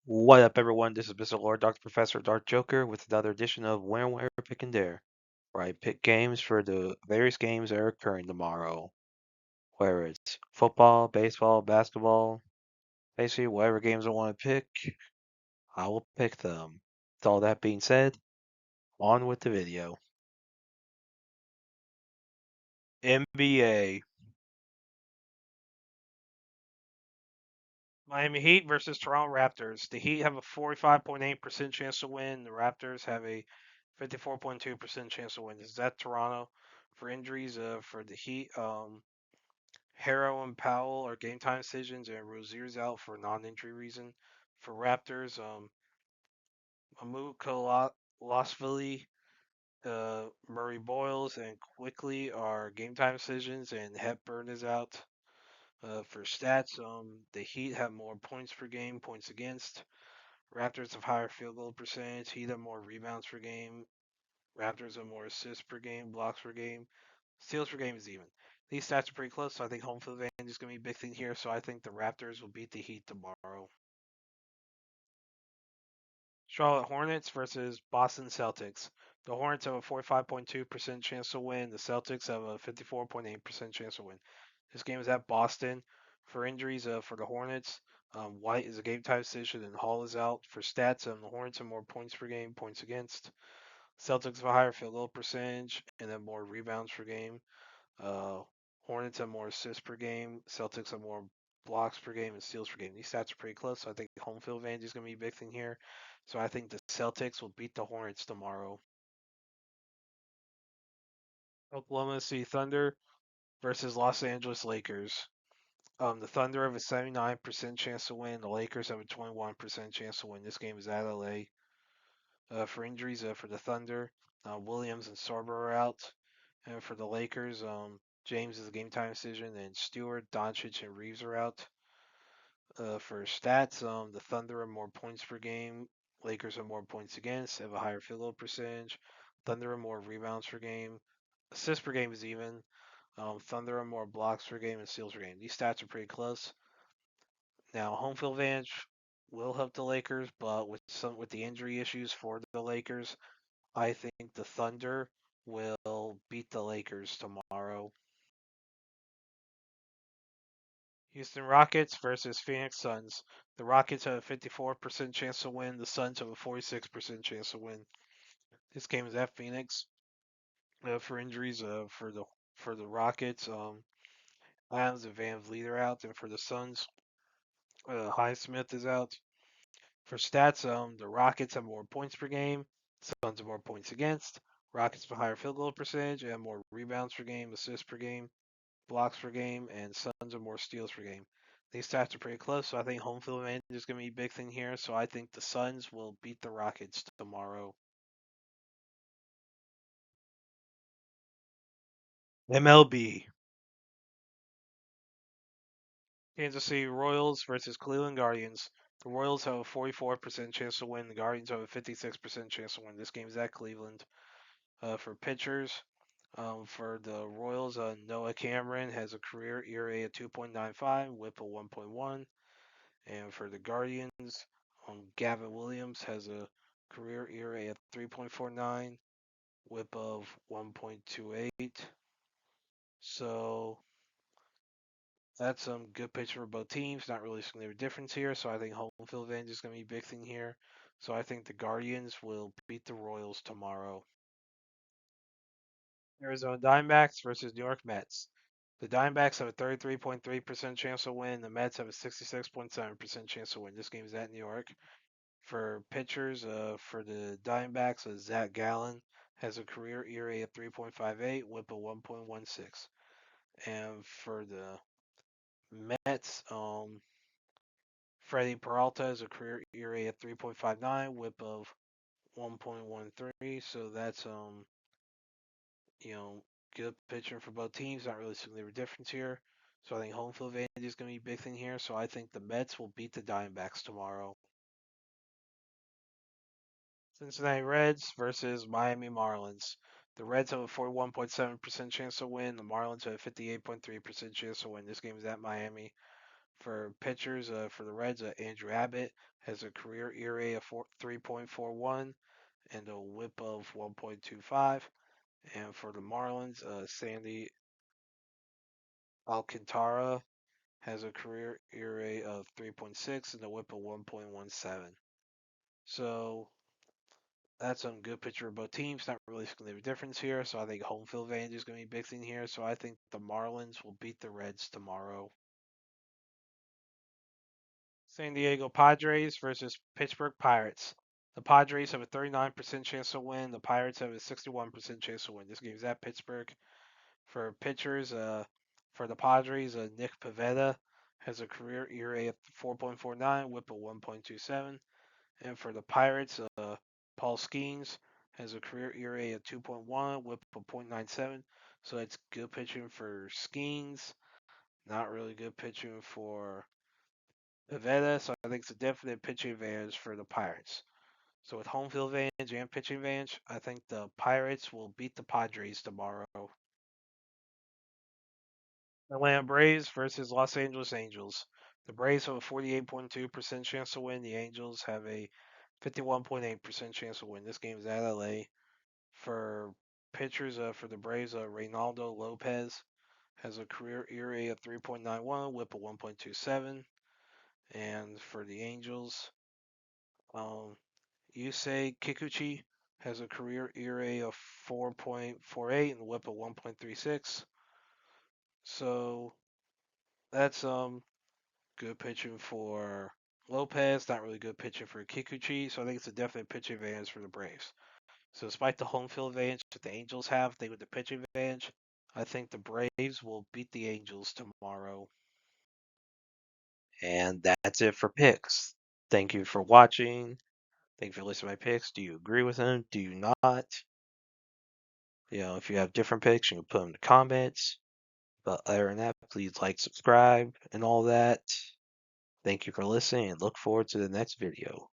What up, everyone? This is Mr. Lord, Dr. Professor, Dark Joker, with another edition of Where, Pick, and Dare, where I pick games for the various games that are occurring tomorrow. Whether it's football, baseball, basketball, basically whatever games I want to pick, I will pick them. With all that being said, on with the video. NBA. Miami Heat versus Toronto Raptors. The Heat have a 45.8% chance to win. The Raptors have a 54.2% chance to win. Is that Toronto? For injuries, for the Heat, Harrow and Powell are game time decisions, and Rozier's out for non-injury reason. For Raptors, Mahmoud Kolosvili, Murray Boyles, and Quickly are game time decisions, and Hepburn is out. For stats, the Heat have more points per game, points against. Raptors have higher field goal percentage. Heat have more rebounds per game. Raptors have more assists per game, blocks per game. Steals per game is even. These stats are pretty close, so I think home field advantage is going to be a big thing here. So I think the Raptors will beat the Heat tomorrow. Charlotte Hornets versus Boston Celtics. The Hornets have a 45.2% chance to win. The Celtics have a 54.8% chance to win. This game is at Boston. For injuries, for the Hornets, White is a game time decision and Hall is out. For stats, the Hornets have more points per game, points against. Celtics have a higher field goal percentage and then more rebounds per game. Uh, Hornets have more assists per game. Celtics have more blocks per game and steals per game. These stats are pretty close, so I think home field advantage is going to be a big thing here. So I think the Celtics will beat the Hornets tomorrow. Oklahoma City Thunder versus Los Angeles Lakers. The Thunder have a 79% chance to win. The Lakers have a 21% chance to win. This game is at LA. For injuries, for the Thunder, Williams and Sorber are out. And for the Lakers, James is a game time decision, and Stewart, Doncic, and Reeves are out. For stats, the Thunder have more points per game. Lakers have more points against, have a higher field goal percentage. Thunder have more rebounds per game. Assists per game is even. Thunder have more blocks per game and steals per game. These stats are pretty close. Now, home field advantage will help the Lakers, but with the injury issues for the Lakers, I think the Thunder will beat the Lakers tomorrow. Houston Rockets versus Phoenix Suns. The Rockets have a 54% chance to win. The Suns have a 46% chance to win. This game is at Phoenix. For injuries, for the Rockets, Adams and Van Vliet are out, and for the Suns, Highsmith is out. For stats, the Rockets have more points per game. Suns have more points against. Rockets have a higher field goal percentage and more rebounds per game, assists per game, blocks per game, and Suns have more steals per game. These stats are pretty close, so I think home field advantage is going to be a big thing here. So I think the Suns will beat the Rockets tomorrow. MLB. Kansas City Royals versus Cleveland Guardians. The Royals have a 44% chance to win. The Guardians have a 56% chance to win. This game is at Cleveland. For pitchers, for the Royals, Noah Cameron has a career ERA of 2.95, WHIP of 1.1. And for the Guardians, Gavin Williams has a career ERA of 3.49, WHIP of 1.28. So that's some good pitch for both teams. Not really significant difference here. So I think home field advantage is going to be a big thing here. So I think the Guardians will beat the Royals tomorrow. Arizona Diamondbacks versus New York Mets. The Diamondbacks have a 33.3% chance to win. The Mets have a 66.7% chance to win. This game is at New York. For pitchers, for the Diamondbacks, Zach Gallen has a career ERA of 3.58, WHIP of 1.16. And for the Mets, Freddie Peralta has a career ERA of 3.59, WHIP of 1.13. So that's you know, good pitcher for both teams. Not really significant difference here. So I think home field advantage is going to be a big thing here. So I think the Mets will beat the Diamondbacks tomorrow. Cincinnati Reds versus Miami Marlins. The Reds have a 41.7% chance to win. The Marlins have a 58.3% chance to win. This game is at Miami. For pitchers, for the Reds, Andrew Abbott has a career ERA of 3.41 and a WHIP of 1.25. And for the Marlins, Sandy Alcantara has a career ERA of 3.6 and a WHIP of 1.17. So that's some good pitcher of both teams. Not really going to be a difference here. So I think home field advantage is going to be a big thing here. So I think the Marlins will beat the Reds tomorrow. San Diego Padres versus Pittsburgh Pirates. The Padres have a 39% chance to win. The Pirates have a 61% chance to win. This game is at Pittsburgh. For pitchers, for the Padres, Nick Pivetta has a career ERA of 4.49, WHIP of 1.27. And for the Pirates, Paul Skeens has a career ERA of 2.1, WHIP of 0.97. So that's good pitching for Skeens. Not really good pitching for Pivetta. So I think it's a definite pitching advantage for the Pirates. So with home field advantage and pitching advantage, I think the Pirates will beat the Padres tomorrow. Atlanta Braves versus Los Angeles Angels. The Braves have a 48.2% chance to win. The Angels have a 51.8% chance to win. This game is at LA. For pitchers, for the Braves, Reynaldo Lopez has a career ERA of 3.91, WHIP of 1.27. And for the Angels, Yusei Kikuchi has a career ERA of 4.48 and a WHIP of 1.36. So that's good pitching for Lopez, not really good pitching for Kikuchi. So I think it's a definite pitching advantage for the Braves. So despite the home field advantage that the Angels have, they with the pitching advantage, I think the Braves will beat the Angels tomorrow. And that's it for picks. Thank you for watching. Thank you for listening to my picks. Do you agree with them? Do you not? If you have different picks, you can put them in the comments. But other than that, please like, subscribe, and all that. Thank you for listening, and look forward to the next video.